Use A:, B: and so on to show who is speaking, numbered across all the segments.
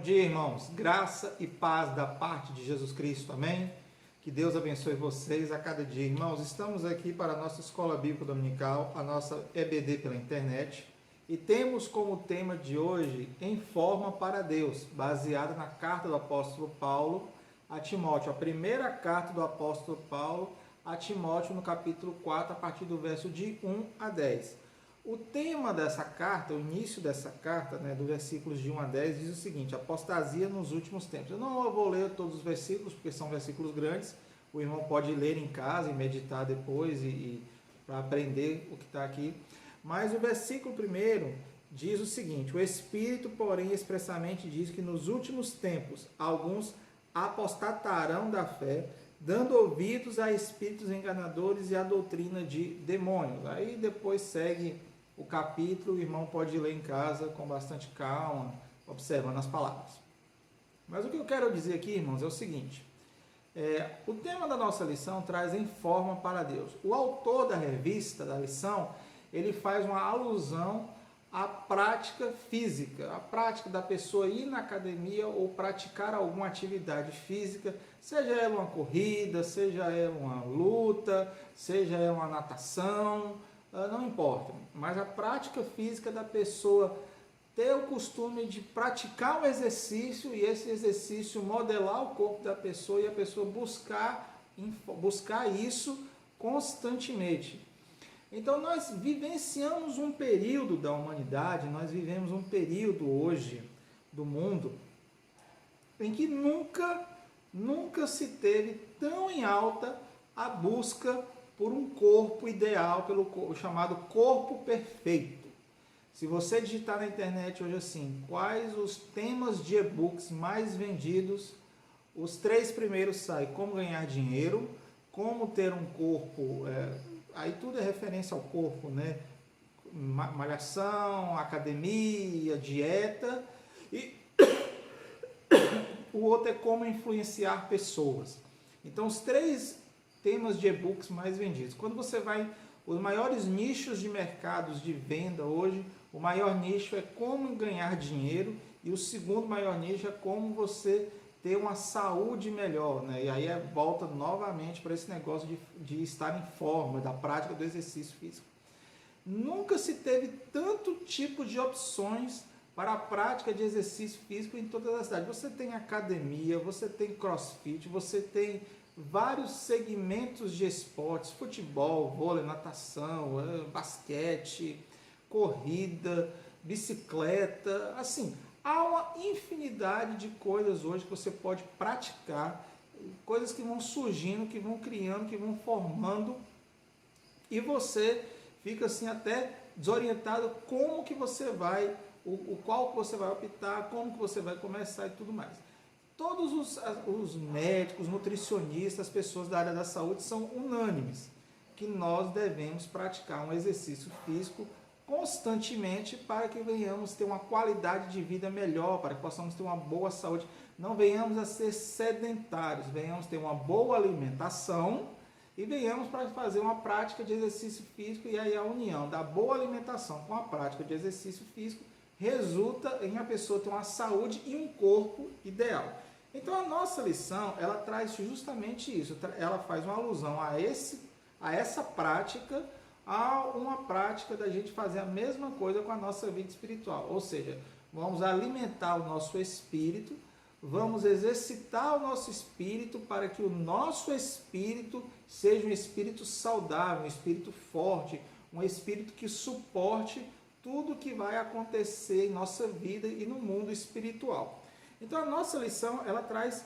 A: dia, irmãos. Graça e paz da parte de Jesus Cristo. Amém? Que Deus abençoe vocês a cada dia. Irmãos, estamos aqui para a nossa Escola Bíblica Dominical, a nossa EBD pela internet, e temos como tema de hoje, Em Forma para Deus, baseada na carta do apóstolo Paulo a Timóteo, a primeira carta do apóstolo Paulo a Timóteo, no capítulo 4, a partir do verso de 1 a 10. O tema dessa carta, o início dessa carta, do versículos de 1 a 10, diz o seguinte: apostasia nos últimos tempos. Eu não vou ler todos os versículos, porque são versículos grandes. O irmão pode ler em casa e meditar depois para aprender o que está aqui. Mas o versículo primeiro diz o seguinte: o Espírito, porém, expressamente diz que nos últimos tempos alguns apostatarão da fé, dando ouvidos a espíritos enganadores e a doutrina de demônios. Aí depois segue o capítulo, o irmão pode ler em casa com bastante calma, observando as palavras. Mas o que eu quero dizer aqui, irmãos, é o seguinte: o tema da nossa lição traz em forma para Deus. O autor da revista, da lição, ele faz uma alusão à prática física, a prática da pessoa ir na academia ou praticar alguma atividade física, seja ela uma corrida, seja ela uma luta, seja ela uma natação, não importa, mas a prática física da pessoa ter o costume de praticar um exercício e esse exercício modelar o corpo da pessoa e a pessoa buscar isso constantemente. Então nós vivenciamos um período da humanidade, nós vivemos um período hoje do mundo em que nunca se teve tão em alta a busca por um corpo ideal, pelo chamado corpo perfeito. Se você digitar na internet hoje assim, quais os temas de e-books mais vendidos, os 3 primeiros saem: como ganhar dinheiro, como ter um corpo, aí tudo é referência ao corpo, malhação, academia, dieta, e o outro é como influenciar pessoas. Então os 3 temas de e-books mais vendidos. Quando você vai, os maiores nichos de mercados de venda hoje, o maior nicho é como ganhar dinheiro e o segundo maior nicho é como você ter uma saúde melhor, E aí volta novamente para esse negócio de estar em forma, da prática do exercício físico. Nunca se teve tanto tipo de opções para a prática de exercício físico em todas as cidades. Você tem academia, você tem crossfit, você tem vários segmentos de esportes: futebol, vôlei, natação, basquete, corrida, bicicleta, assim, há uma infinidade de coisas hoje que você pode praticar, coisas que vão surgindo, que vão criando, que vão formando, e você fica assim até desorientado como que você vai, qual que você vai optar, como que você vai começar e tudo mais. Todos os médicos, nutricionistas, as pessoas da área da saúde são unânimes que nós devemos praticar um exercício físico constantemente para que venhamos ter uma qualidade de vida melhor, para que possamos ter uma boa saúde. Não venhamos a ser sedentários, venhamos ter uma boa alimentação e venhamos para fazer uma prática de exercício físico, e aí a união da boa alimentação com a prática de exercício físico resulta em a pessoa ter uma saúde e um corpo ideal. Então a nossa lição, ela traz justamente isso, ela faz uma alusão a essa prática, a uma prática da gente fazer a mesma coisa com a nossa vida espiritual, ou seja, vamos alimentar o nosso espírito, vamos exercitar o nosso espírito para que o nosso espírito seja um espírito saudável, um espírito forte, um espírito que suporte tudo que vai acontecer em nossa vida e no mundo espiritual. Então a nossa lição, ela traz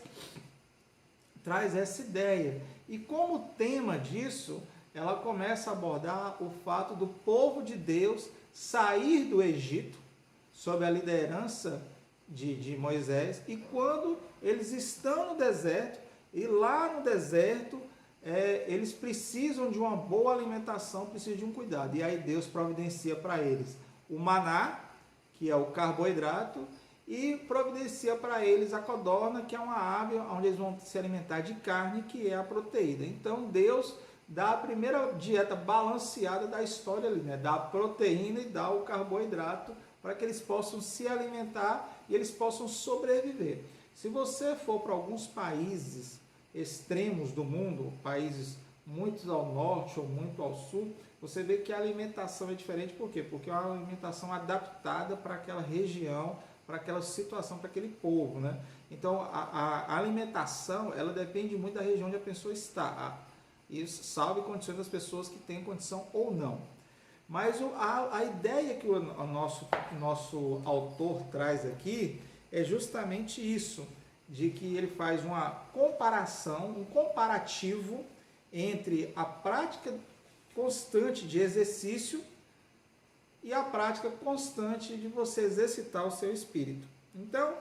A: essa ideia. E como tema disso, ela começa a abordar o fato do povo de Deus sair do Egito, sob a liderança de Moisés, e quando eles estão no deserto, e lá no deserto, eles precisam de uma boa alimentação, precisam de um cuidado. E aí Deus providencia para eles o maná, que é o carboidrato, e providencia para eles a codorna, que é uma ave onde eles vão se alimentar de carne, que é a proteína. Então Deus dá a primeira dieta balanceada da história ali, dá a proteína e dá o carboidrato para que eles possam se alimentar e eles possam sobreviver. Se você for para alguns países extremos do mundo, países muito ao norte ou muito ao sul, você vê que a alimentação é diferente. Por quê? Porque é uma alimentação adaptada para aquela região, para aquela situação, para aquele povo, né? Então, a alimentação, ela depende muito da região onde a pessoa está. Isso salve condições das pessoas que têm condição ou não. Mas a ideia que o nosso autor traz aqui é justamente isso, de que ele faz uma comparação, um comparativo entre a prática constante de exercício e a prática constante de você exercitar o seu espírito. Então,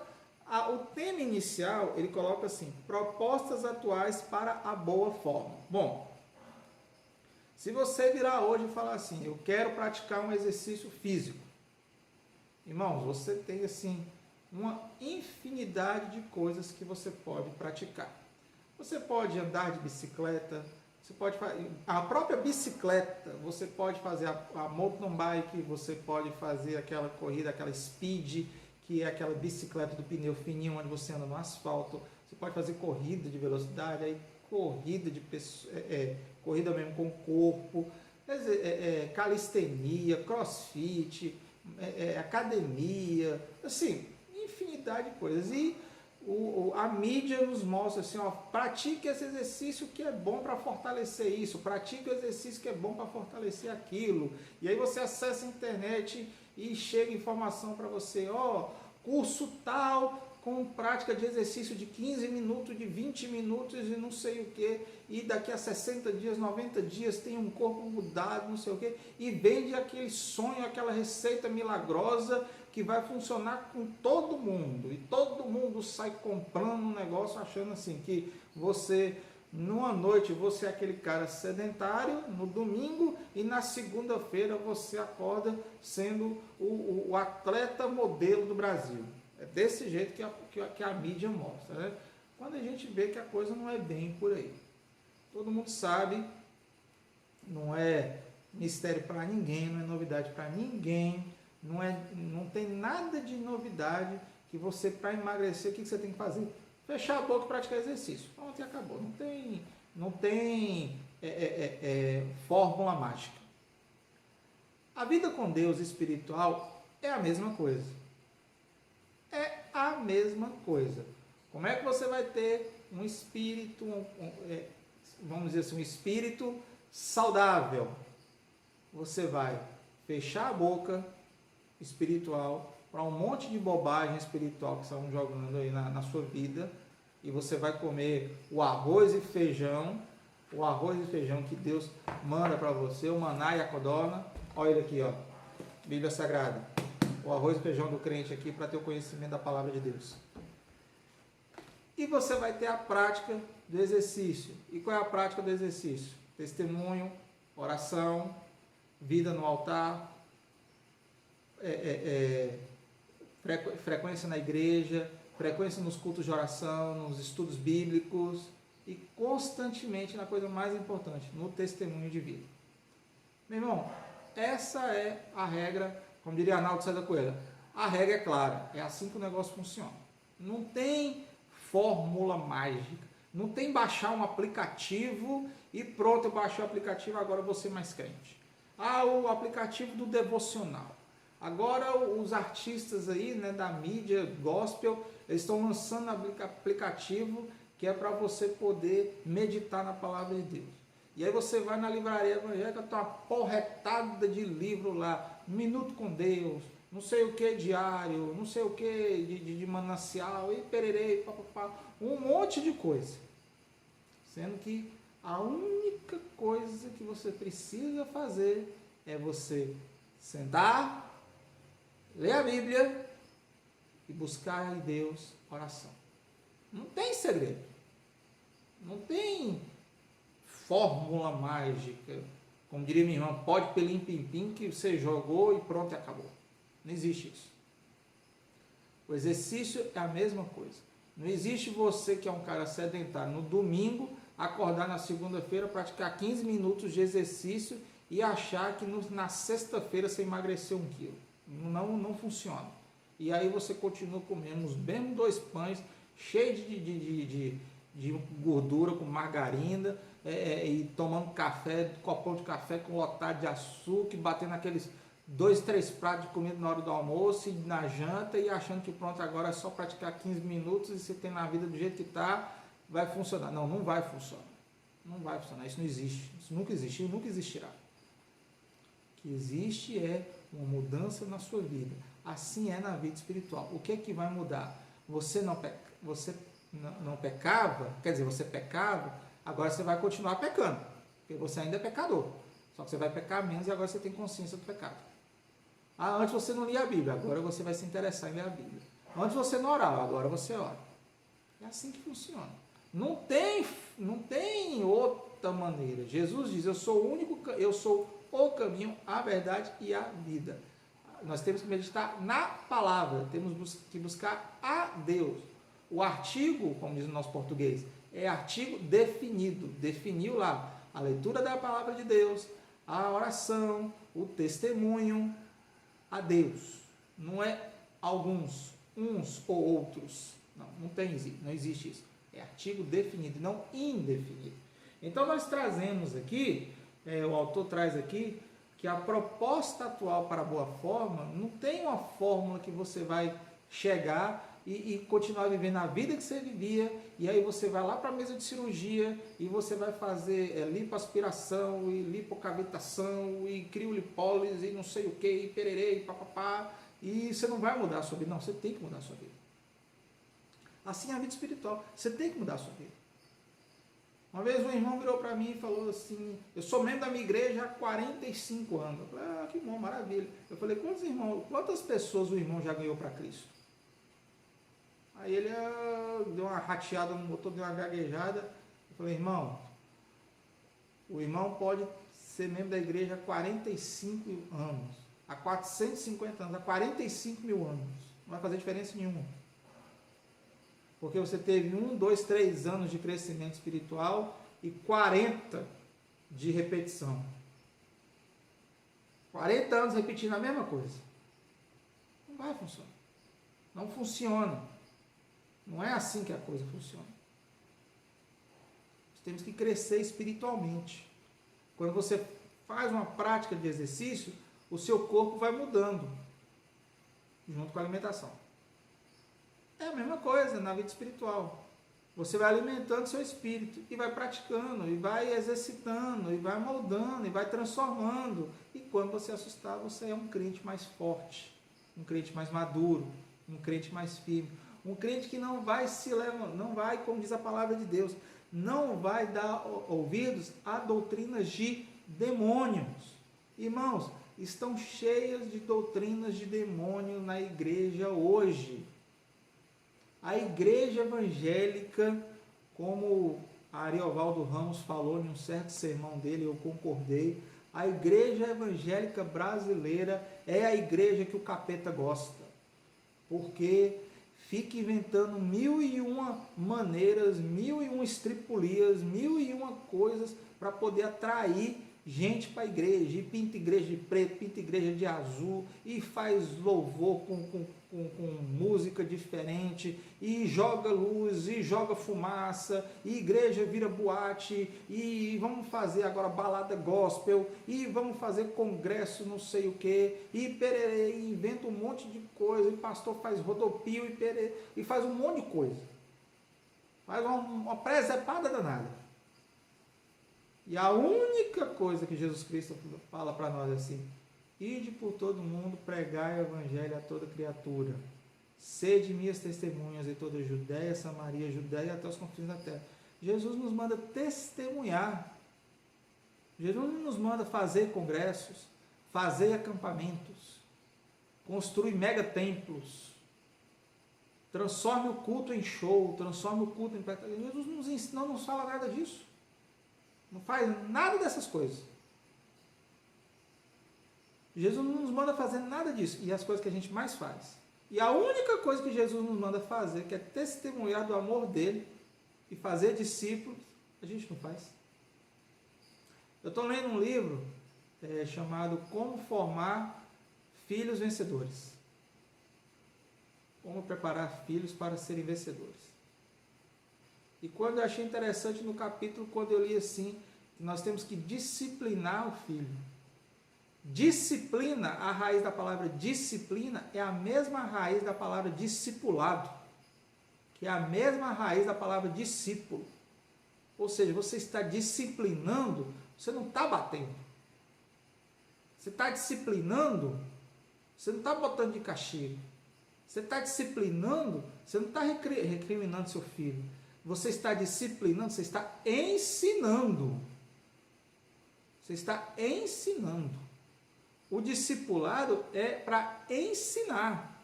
A: o tema inicial, ele coloca assim: propostas atuais para a boa forma. Bom, se você virar hoje e falar assim, eu quero praticar um exercício físico, irmãos, você tem assim uma infinidade de coisas que você pode praticar. Você pode andar de bicicleta, você pode fazer a própria bicicleta, você pode fazer a mountain bike, você pode fazer aquela corrida, aquela speed, que é aquela bicicleta do pneu fininho onde você anda no asfalto. Você pode fazer corrida de velocidade, aí corrida de corrida mesmo com o corpo, calistenia, crossfit, academia, assim, infinidade de coisas. E a mídia nos mostra assim, ó, pratique esse exercício que é bom para fortalecer isso, pratique o exercício que é bom para fortalecer aquilo. E aí você acessa a internet e chega informação para você, ó, curso tal, com prática de exercício de 15 minutos, de 20 minutos e não sei o que, e daqui a 60 dias, 90 dias tem um corpo mudado, não sei o que, e vende aquele sonho, aquela receita milagrosa que vai funcionar com todo mundo, e todo mundo sai comprando um negócio achando assim, que você, numa noite, você é aquele cara sedentário, no domingo, e na segunda-feira você acorda sendo o atleta modelo do Brasil. É desse jeito que a mídia mostra, né? Quando a gente vê que a coisa não é bem por aí. Todo mundo sabe, não é mistério para ninguém, não é novidade para ninguém, não tem nada de novidade que você, para emagrecer, o que você tem que fazer? Fechar a boca e praticar exercício. Pronto, e acabou. Não tem fórmula mágica. A vida com Deus espiritual é a mesma coisa. É a mesma coisa. Como é que você vai ter um espírito, vamos dizer assim, um espírito saudável? Você vai fechar a boca espiritual para um monte de bobagem espiritual que estão jogando aí na sua vida, e você vai comer o arroz e feijão que Deus manda para você, o maná e a codorna. Olha ele aqui, ó, Bíblia Sagrada. O arroz e feijão do crente aqui para ter o conhecimento da palavra de Deus. E você vai ter a prática do exercício. E qual é a prática do exercício? Testemunho, oração, vida no altar, frequência na igreja, frequência nos cultos de oração, nos estudos bíblicos e constantemente na coisa mais importante, no testemunho de vida. Meu irmão, essa é a regra. Como diria Arnaldo César Coelho, a regra é clara, é assim que o negócio funciona. Não tem fórmula mágica, não tem baixar um aplicativo e pronto, eu baixei o aplicativo, agora eu vou ser mais crente. O aplicativo do devocional. Agora os artistas aí, né, da mídia gospel, eles estão lançando aplicativo que é para você poder meditar na palavra de Deus. E aí você vai na livraria evangélica, tem uma porretada de livro lá, Minuto com Deus, não sei o que diário, não sei o que de manancial, e pererei, papapá, um monte de coisa. Sendo que a única coisa que você precisa fazer é você sentar, ler a Bíblia e buscar em Deus oração. Não tem segredo. Não tem fórmula mágica, como diria minha irmã, pode pelim pim pim que você jogou e pronto, e acabou. Não existe isso. O exercício é a mesma coisa. Não existe você que é um cara sedentário no domingo, acordar na segunda-feira, praticar 15 minutos de exercício e achar que na sexta-feira você emagreceu 1 quilo. Não funciona. E aí você continua comendo os mesmos 2 pães, cheios de gordura, com margarina, e tomando café, copão de café com lotado de açúcar, batendo aqueles 2, 3 pratos de comida na hora do almoço e na janta, e achando que pronto, agora é só praticar 15 minutos e você tem na vida do jeito que está, vai funcionar. Não, não vai funcionar. Não vai funcionar, isso não existe. Isso nunca existiu e nunca existirá. O que existe é uma mudança na sua vida. Assim é na vida espiritual. O que é que vai mudar? Você não pecava, quer dizer, você pecava, agora você vai continuar pecando, porque você ainda é pecador. Só que você vai pecar menos e agora você tem consciência do pecado. Ah, antes você não lia a Bíblia, agora você vai se interessar em ler a Bíblia. Antes você não orava, agora você ora. É assim que funciona. Não tem outra maneira. Jesus diz: eu sou o caminho, a verdade e a vida. Nós temos que meditar na palavra, temos que buscar a Deus. O artigo, como diz o nosso português, é artigo definido. Definiu lá a leitura da palavra de Deus, a oração, o testemunho a Deus. Não é alguns, uns ou outros. Não existe isso. É artigo definido, não indefinido. Então nós trazemos aqui, o autor traz aqui, que a proposta atual para a boa forma não tem uma fórmula que você vai chegar e continuar vivendo a vida que você vivia, e aí você vai lá para a mesa de cirurgia e você vai fazer lipoaspiração e lipocavitação e criolipólise e não sei o que, e pererê, e papapá, e você não vai mudar a sua vida. Não, você tem que mudar a sua vida. Assim é a vida espiritual, você tem que mudar a sua vida. Uma vez um irmão virou para mim e falou assim: eu sou membro da minha igreja há 45 anos. Eu falei: que bom, maravilha. Eu falei: quantas pessoas o irmão já ganhou para Cristo? Aí ele deu uma rateada no motor, deu uma gaguejada. Eu falei: irmão, o irmão pode ser membro da igreja há 45 anos, há 450 anos, há 45 mil anos. Não vai fazer diferença nenhuma. Porque você teve 1, 2, 3 anos de crescimento espiritual e 40 de repetição. 40 anos repetindo a mesma coisa. Não vai funcionar. Não funciona. Não é assim que a coisa funciona. Nós temos que crescer espiritualmente. Quando você faz uma prática de exercício, o seu corpo vai mudando, junto com a alimentação. É a mesma coisa na vida espiritual. Você vai alimentando seu espírito e vai praticando, e vai exercitando, e vai moldando, e vai transformando. E quando você assustar, você é um crente mais forte, um crente mais maduro, um crente mais firme, um crente que não vai se levantar, não vai, como diz a palavra de Deus, não vai dar ouvidos a doutrinas de demônios. Irmãos, estão cheias de doutrinas de demônio na igreja hoje. A igreja evangélica, como Ariovaldo Ramos falou em um certo sermão dele, eu concordei, a igreja evangélica brasileira é a igreja que o capeta gosta, porque fica inventando 1001 maneiras, 1001 estripulias, 1001 coisas para poder atrair gente para a igreja, e pinta igreja de preto, pinta igreja de azul, e faz louvor com música diferente, e joga luz, e joga fumaça, e igreja vira boate, e vamos fazer agora balada gospel, e vamos fazer congresso não sei o que, e pererê, e inventa um monte de coisa, e pastor faz rodopio, e pererê, e faz um monte de coisa, faz uma presepada danada. E a única coisa que Jesus Cristo fala para nós é assim: ide por todo mundo, pregai o evangelho a toda criatura, sede minhas testemunhas em toda a Judéia, Samaria, Judéia e até os confins da terra. Jesus nos manda testemunhar. Jesus não nos manda fazer congressos, fazer acampamentos, construir mega templos, transforme o culto em show, transforme o culto em... Jesus não nos fala nada disso. Não faz nada dessas coisas. Jesus não nos manda fazer nada disso. E as coisas que a gente mais faz. E a única coisa que Jesus nos manda fazer, que é testemunhar do amor dele e fazer discípulos, a gente não faz. Eu estou lendo um livro chamado Como Formar Filhos Vencedores. como preparar filhos para serem vencedores. E quando eu achei interessante no capítulo, quando eu li assim, que nós temos que disciplinar o filho. Disciplina, a raiz da palavra disciplina é a mesma raiz da palavra discipulado, que é a mesma raiz da palavra discípulo. Ou seja, você está disciplinando, você não está batendo. Você está disciplinando, você não está botando de castigo. Você está disciplinando, você não está recriminando seu filho. Você está disciplinando, você está ensinando. Você está ensinando. O discipulado é para ensinar.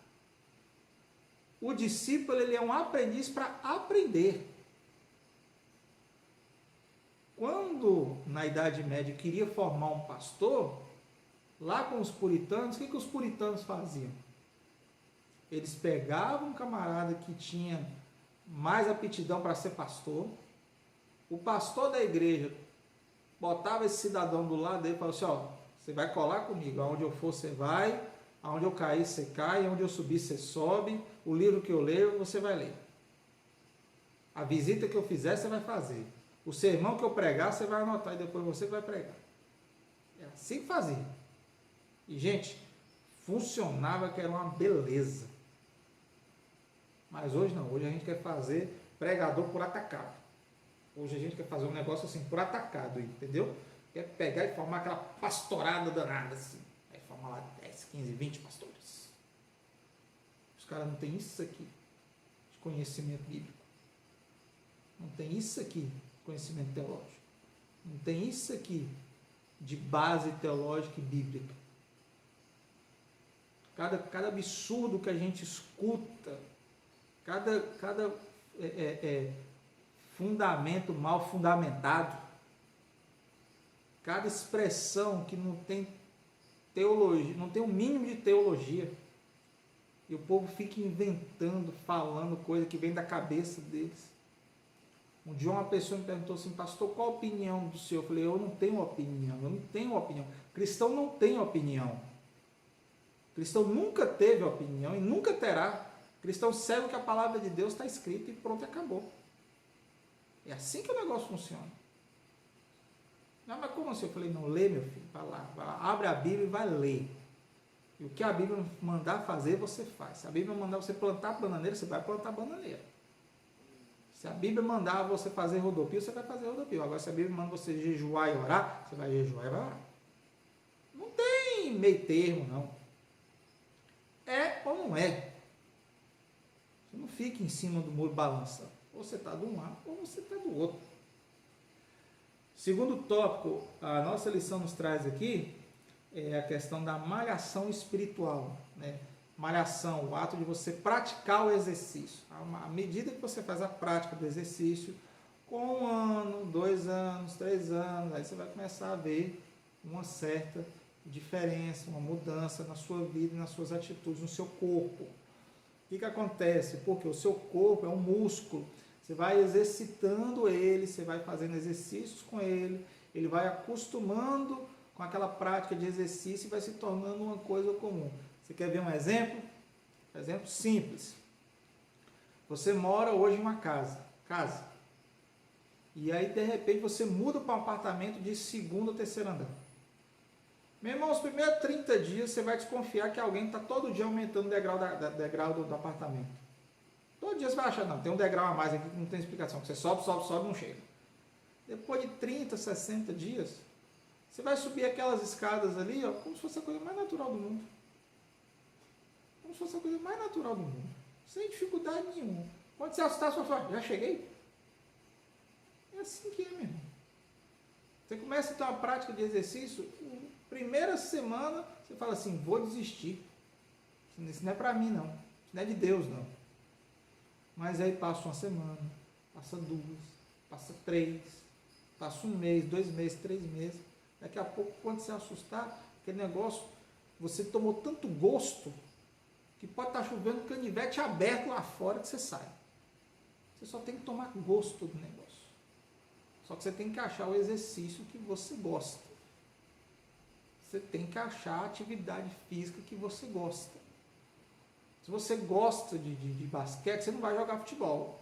A: O discípulo, ele é um aprendiz para aprender. Quando, na Idade Média, queria formar um pastor, lá com os puritanos, o que os puritanos faziam? Eles pegavam um camarada que tinha mais aptidão para ser pastor, o pastor da igreja botava esse cidadão do lado dele e falava assim, ó, você vai colar comigo, aonde eu for você vai, aonde eu cair você cai, aonde eu subir você sobe, o livro que eu leio você vai ler. A visita que eu fizer você vai fazer. O sermão que eu pregar você vai anotar e depois você vai pregar. É assim que fazia. E gente, funcionava que era uma beleza. Mas hoje não, hoje a gente quer fazer pregador por atacado. Hoje a gente quer fazer um negócio assim, por atacado, entendeu? Quer pegar e formar aquela pastorada danada assim. Aí formar lá 10, 15, 20 pastores. Os caras não têm isso aqui de conhecimento bíblico. Não tem isso aqui de conhecimento teológico. Não tem isso aqui de base teológica e bíblica. Cada absurdo que a gente escuta, cada fundamento mal fundamentado, cada expressão que não tem teologia, não tem um mínimo de teologia, e o povo fica inventando, falando coisa que vem da cabeça deles. Um dia uma pessoa me perguntou assim, pastor, qual a opinião do senhor? Eu falei, eu não tenho opinião. Cristão não tem opinião. Cristão nunca teve opinião e nunca terá. Cristão segue o que a palavra de Deus está escrita e pronto, acabou. É assim que o negócio funciona. Não, mas como assim? Eu falei, não, lê, meu filho, vai lá, abre a Bíblia e vai ler. E o que a Bíblia mandar fazer, você faz. Se a Bíblia mandar você plantar bananeira, você vai plantar bananeira. Se a Bíblia mandar você fazer rodopio, você vai fazer rodopio. Agora, se a Bíblia manda você jejuar e orar, você vai jejuar e vai orar. Não tem meio termo, não. É ou não é. Você não fica em cima do muro balançando. Ou você está de um lado, ou você está do outro. Segundo tópico, a nossa lição nos traz aqui é a questão da malhação espiritual, né? Malhação, o ato de você praticar o exercício. À medida que você faz a prática do exercício, com 1 ano, 2 anos, 3 anos, aí você vai começar a ver uma certa diferença, uma mudança na sua vida, nas suas atitudes, no seu corpo. O que acontece? Porque o seu corpo é um músculo. Você vai exercitando ele, você vai fazendo exercícios com ele, ele vai acostumando com aquela prática de exercício e vai se tornando uma coisa comum. Você quer ver um exemplo? Exemplo simples. Você mora hoje em uma casa. E aí, de repente, você muda para um apartamento de 2º ou 3º andar. Meu irmão, os primeiros 30 dias você vai desconfiar que alguém está todo dia aumentando o degrau do apartamento. Todo dia você vai achar, não, tem um degrau a mais aqui que não tem explicação. Você sobe, não chega. Depois de 30, 60 dias, você vai subir aquelas escadas ali, ó, como se fosse a coisa mais natural do mundo. Como se fosse a coisa mais natural do mundo. Sem dificuldade nenhuma. Quando você assustar, você fala, já cheguei? É assim que é, meu irmão. Você começa a ter uma prática de exercício, primeira semana, você fala assim, vou desistir. Isso não é para mim, não. Isso não é de Deus, não. Mas aí passa 1 semana, passa 2, passa 3, passa 1 mês, 2 meses, 3 meses. Daqui a pouco, quando você assustar, aquele negócio, você tomou tanto gosto, que pode estar chovendo canivete aberto lá fora que você sai. Você só tem que tomar gosto do negócio. Só que você tem que achar o exercício que você gosta. Você tem que achar a atividade física que você gosta. Se você gosta de basquete, você não vai jogar futebol.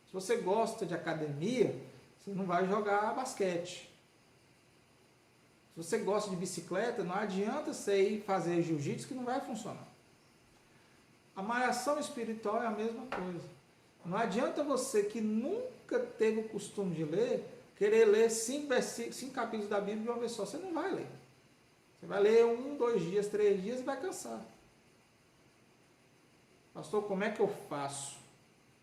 A: Se você gosta de academia, você não vai jogar basquete. Se você gosta de bicicleta, não adianta você ir fazer jiu-jitsu que não vai funcionar. A malhação espiritual é a mesma coisa. Não adianta você que nunca teve o costume de ler, querer ler 5 capítulos da Bíblia de uma vez só. Você não vai ler. Você vai ler 1, 2 dias, 3 dias e vai cansar. Pastor, como é que eu faço?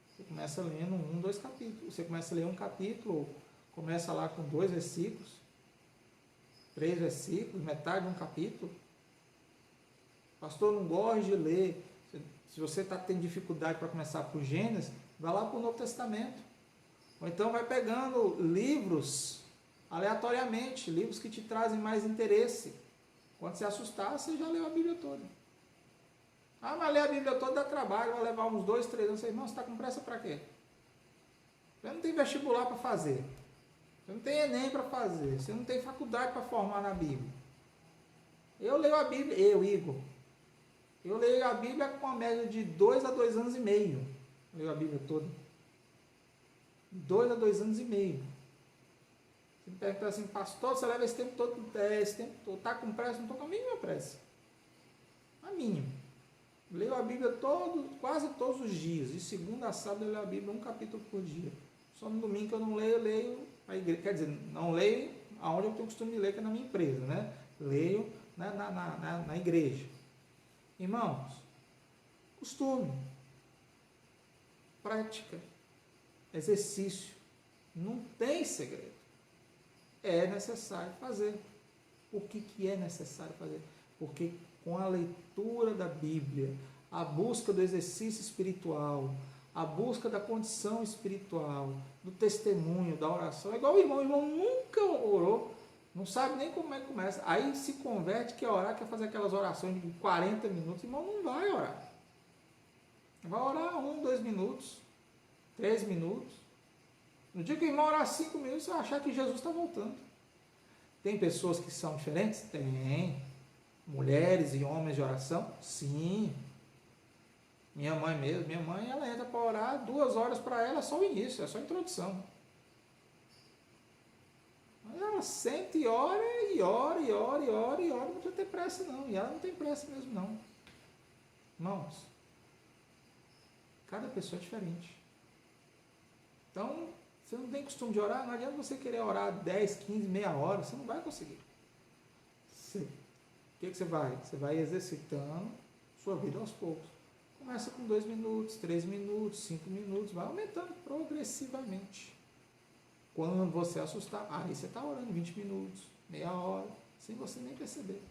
A: Você começa lendo 1, 2 capítulos. Você começa a ler um capítulo, começa lá com 2 versículos, 3 versículos, metade de um capítulo. Pastor, não gosto de ler. Se você tem dificuldade para começar por Gênesis, vai lá para o Novo Testamento. Ou então vai pegando livros aleatoriamente, livros que te trazem mais interesse. Quando você assustar, você já leu a Bíblia toda. Ah, mas ler a Bíblia toda dá trabalho, vai levar uns 2, 3 anos. Você, irmão, você está com pressa para quê? Você não tem vestibular para fazer. Você não tem Enem para fazer. Você não tem faculdade para formar na Bíblia. Eu leio a Bíblia, Igor. Eu leio a Bíblia com uma média de 2 a 2 anos e meio. Eu leio a Bíblia toda. 2 a 2 anos e meio. Você me pergunta assim, pastor, você leva esse tempo todo? Esse tempo todo. Está com pressa? Não estou com a mínima pressa. A mínima. Leio a Bíblia quase todos os dias. De segunda a sábado eu leio a Bíblia um capítulo por dia. Só no domingo que eu não leio, eu leio a igreja. Quer dizer, não leio aonde eu tenho costume de ler, que é na minha empresa, né? Leio na igreja. Irmãos, costume, prática, exercício, não tem segredo. É necessário fazer. O que é necessário fazer? Porque com a leitura da Bíblia, a busca do exercício espiritual, a busca da condição espiritual, do testemunho, da oração, é igual o irmão nunca orou, não sabe nem como é que começa. Aí se converte, quer orar, quer fazer aquelas orações de 40 minutos. O irmão não vai orar. Vai orar 1, 2 minutos, 3 minutos. No dia que o irmão orar 5 minutos, você vai achar que Jesus está voltando. Tem pessoas que são diferentes? Tem. Mulheres e homens de oração? Sim. Minha mãe mesmo, ela entra para orar 2 horas para ela, só o início, é só a introdução. Mas ela sente e ora, não precisa ter pressa não, e ela não tem pressa mesmo não. Irmãos, cada pessoa é diferente. Então, você não tem costume de orar, não adianta você querer orar 10, 15, meia hora, você não vai conseguir. O que você vai? Você vai exercitando sua vida aos poucos. Começa com 2 minutos, 3 minutos, 5 minutos, vai aumentando progressivamente. Quando você assustar, aí você está orando 20 minutos, meia hora, sem você nem perceber.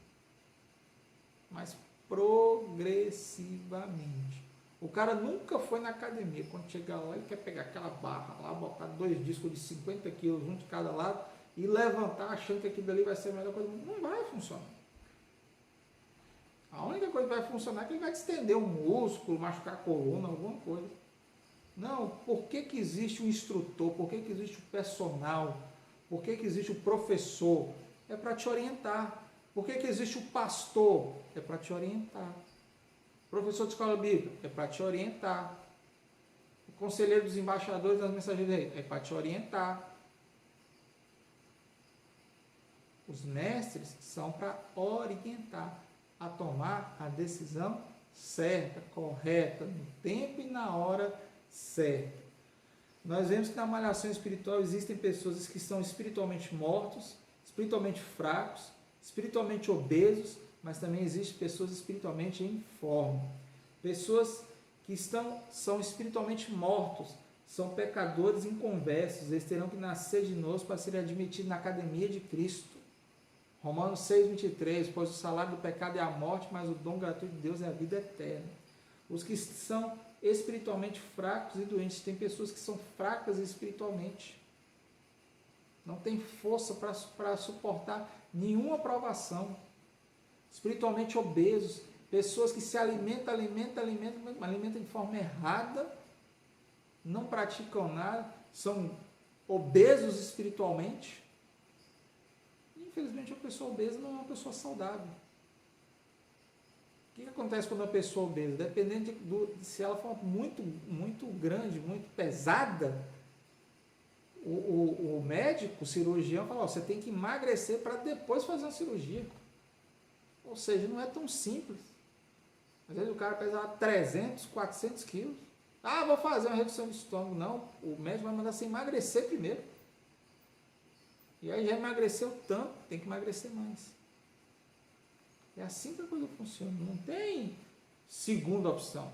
A: Mas progressivamente. O cara nunca foi na academia. Quando chegar lá, ele quer pegar aquela barra lá, botar 2 discos de 50 quilos, um de cada lado, e levantar achando que aquilo ali vai ser a melhor coisa. Não vai funcionar. A única coisa que vai funcionar é que ele vai estender um músculo, machucar a coluna, alguma coisa. Não, por que existe o instrutor? Por que existe o personal? Por que existe o professor? É para te orientar. Por que existe o pastor? É para te orientar. O professor de escola bíblica? É para te orientar. O conselheiro dos embaixadores das mensageiras? É para te orientar. Os mestres são para orientar a tomar a decisão certa, correta, no tempo e na hora certa. Nós vemos que na malhação espiritual existem pessoas que estão espiritualmente mortos, espiritualmente fracos, espiritualmente obesos, mas também existem pessoas espiritualmente informes. Pessoas que são espiritualmente mortos, são pecadores inconversos, eles terão que nascer de novo para serem admitidos na academia de Cristo. Romanos 6,23, pois o salário do pecado é a morte, mas o dom gratuito de Deus é a vida eterna. Os que são espiritualmente fracos e doentes, tem pessoas que são fracas espiritualmente, não tem força para suportar nenhuma provação, espiritualmente obesos, pessoas que se alimentam de forma errada, não praticam nada, são obesos espiritualmente. Infelizmente, a pessoa obesa não é uma pessoa saudável. O que acontece quando uma pessoa obesa? Dependendo se ela for muito, muito grande, muito pesada, o médico, o cirurgião, fala, você tem que emagrecer para depois fazer uma cirurgia. Ou seja, não é tão simples. Às vezes o cara pesa 300, 400 quilos. Vou fazer uma redução de estômago. Não, o médico vai mandar você emagrecer primeiro. E aí já emagreceu tanto, tem que emagrecer mais. É assim que a coisa funciona. Não tem segunda opção.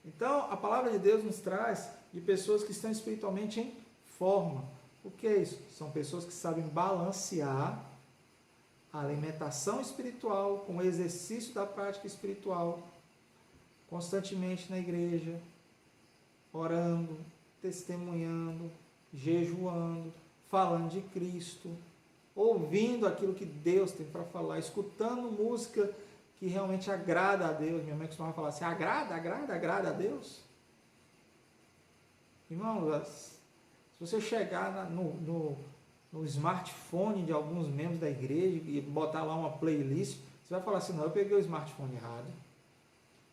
A: Então, a palavra de Deus nos traz de pessoas que estão espiritualmente em forma. O que é isso? São pessoas que sabem balancear a alimentação espiritual com o exercício da prática espiritual, constantemente na igreja, orando, testemunhando, jejuando, falando de Cristo, ouvindo aquilo que Deus tem para falar, escutando música que realmente agrada a Deus. Minha mãe costumava falar assim, agrada a Deus. Irmãos, se você chegar no smartphone de alguns membros da igreja e botar lá uma playlist, você vai falar assim, não, eu peguei o smartphone errado.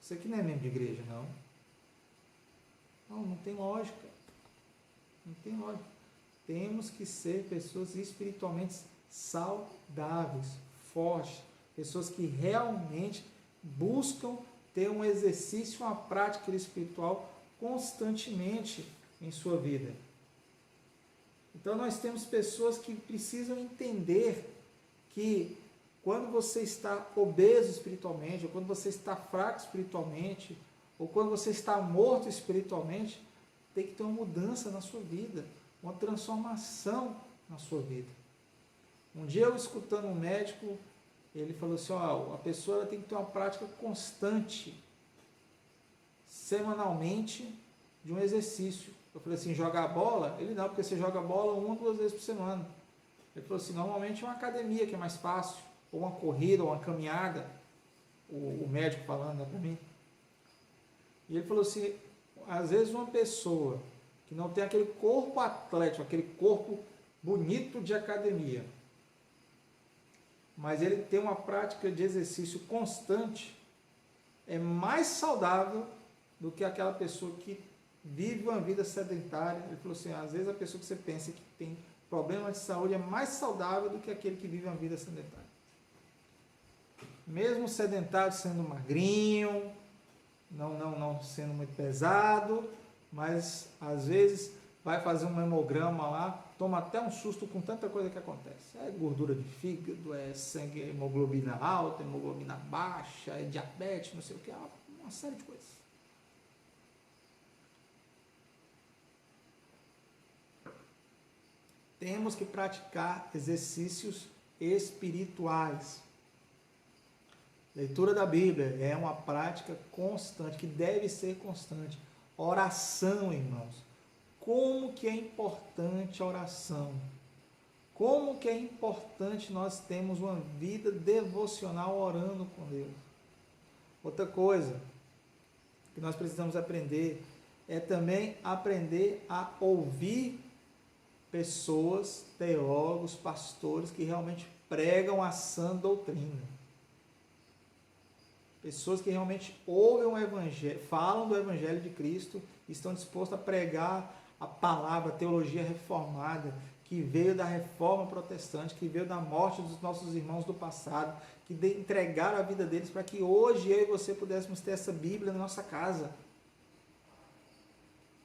A: Isso aqui não é membro de igreja, não. Não tem lógica. Não tem lógica. Temos que ser pessoas espiritualmente saudáveis, fortes, pessoas que realmente buscam ter um exercício, uma prática espiritual constantemente em sua vida. Então nós temos pessoas que precisam entender que quando você está obeso espiritualmente, ou quando você está fraco espiritualmente, ou quando você está morto espiritualmente, tem que ter uma mudança na sua vida, uma transformação na sua vida. Um dia eu escutando um médico, ele falou assim, a pessoa tem que ter uma prática constante, semanalmente, de um exercício. Eu falei assim, jogar bola? Ele não, porque você joga bola 1 ou 2 vezes por semana. Ele falou assim, normalmente é uma academia que é mais fácil, ou uma corrida, ou uma caminhada, o médico falando para mim. E ele falou assim, às vezes uma pessoa que não tem aquele corpo atlético, aquele corpo bonito de academia, mas ele tem uma prática de exercício constante, é mais saudável do que aquela pessoa que vive uma vida sedentária. Ele falou assim, às vezes a pessoa que você pensa que tem problema de saúde é mais saudável do que aquele que vive uma vida sedentária. Mesmo sedentário sendo magrinho, não sendo muito pesado, mas às vezes vai fazer um hemograma lá, toma até um susto com tanta coisa que acontece. É gordura de fígado, é sangue, hemoglobina alta, hemoglobina baixa, é diabetes, não sei o que, uma série de coisas. Temos que praticar exercícios espirituais. Leitura da Bíblia é uma prática constante, que deve ser constante. Oração, irmãos. Como que é importante a oração? Como que é importante nós termos uma vida devocional orando com Deus? Outra coisa que nós precisamos aprender é também aprender a ouvir pessoas, teólogos, pastores que realmente pregam a sã doutrina. Pessoas que realmente ouvem o Evangelho, falam do Evangelho de Cristo, estão dispostos a pregar a palavra, a teologia reformada, que veio da reforma protestante, que veio da morte dos nossos irmãos do passado, que entregaram a vida deles para que hoje eu e você pudéssemos ter essa Bíblia na nossa casa.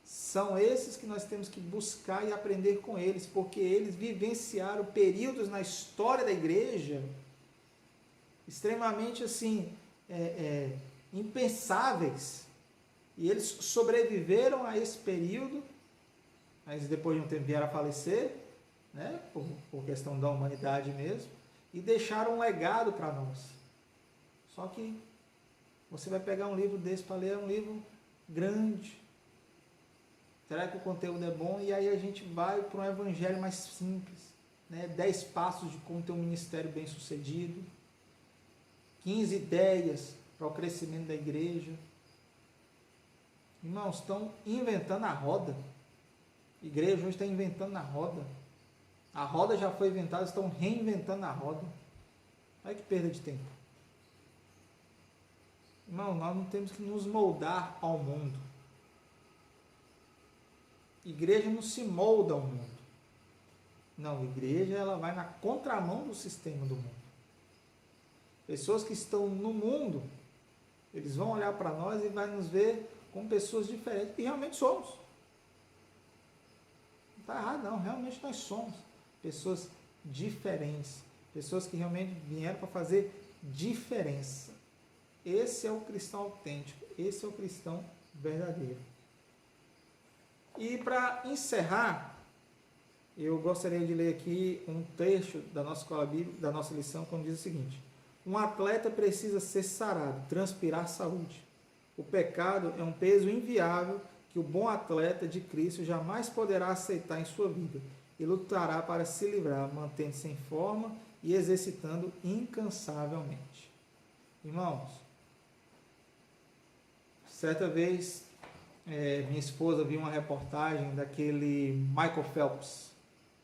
A: São esses que nós temos que buscar e aprender com eles, porque eles vivenciaram períodos na história da igreja extremamente assim, impensáveis, e eles sobreviveram a esse período, mas depois de um tempo vieram a falecer, né, por questão da humanidade mesmo, e deixaram um legado para nós. Só que você vai pegar um livro desse para ler, é um livro grande. Será que o conteúdo é bom? E aí a gente vai para um evangelho mais simples, né? 10 passos de como ter um ministério bem sucedido, 15 ideias para o crescimento da igreja. Irmãos, estão inventando a roda. A igreja hoje está inventando a roda. A roda já foi inventada, estão reinventando a roda. Olha que perda de tempo. Irmão, nós não temos que nos moldar ao mundo. Igreja não se molda ao mundo. Não, igreja ela vai na contramão do sistema do mundo. Pessoas que estão no mundo, eles vão olhar para nós e vai nos ver como pessoas diferentes. E realmente somos. Não está errado não, realmente nós somos pessoas diferentes. Pessoas que realmente vieram para fazer diferença. Esse é o cristão autêntico, esse é o cristão verdadeiro. E para encerrar, eu gostaria de ler aqui um trecho da nossa escola bíblica, da nossa lição, quando diz o seguinte: um atleta precisa ser sarado, transpirar saúde. O pecado é um peso inviável que o bom atleta de Cristo jamais poderá aceitar em sua vida e lutará para se livrar, mantendo-se em forma e exercitando incansavelmente. Irmãos, certa vez minha esposa viu uma reportagem daquele Michael Phelps,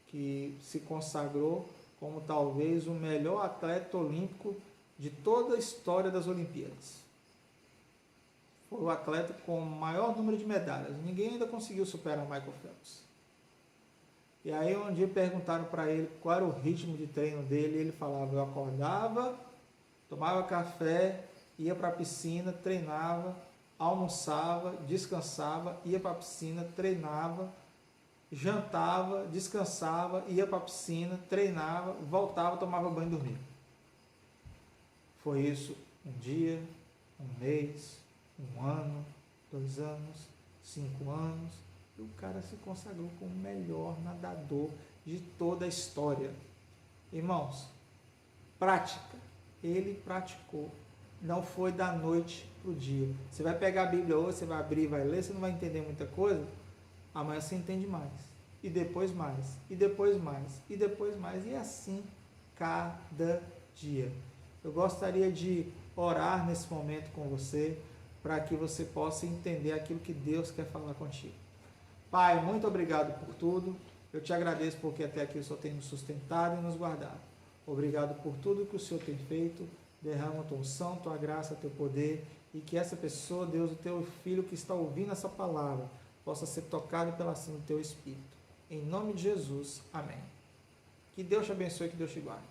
A: que se consagrou como talvez o melhor atleta olímpico de toda a história das Olimpíadas. Foi o atleta com o maior número de medalhas. Ninguém ainda conseguiu superar Michael Phelps. E aí um dia perguntaram para ele qual era o ritmo de treino dele, e ele falava: eu acordava, tomava café, ia para a piscina, treinava, almoçava, descansava, ia para a piscina, treinava, jantava, descansava, ia para a piscina, treinava, voltava, tomava banho e dormia. Foi isso um dia, um mês, um ano, 2 anos, 5 anos, e o cara se consagrou como o melhor nadador de toda a história. Irmãos, prática. Ele praticou. Não foi da noite para o dia. Você vai pegar a Bíblia hoje, você vai abrir e vai ler, você não vai entender muita coisa. Amanhã você entende mais. E depois mais. E depois mais. E depois mais. E assim, cada dia. Eu gostaria de orar nesse momento com você, para que você possa entender aquilo que Deus quer falar contigo. Pai, muito obrigado por tudo. Eu te agradeço porque até aqui o Senhor tem nos sustentado e nos guardado. Obrigado por tudo que o Senhor tem feito. Derrama a tua unção, tua graça, teu poder, e que essa pessoa, Deus, o teu filho que está ouvindo essa palavra, possa ser tocado pela ação do teu Espírito. Em nome de Jesus, amém. Que Deus te abençoe e que Deus te guarde.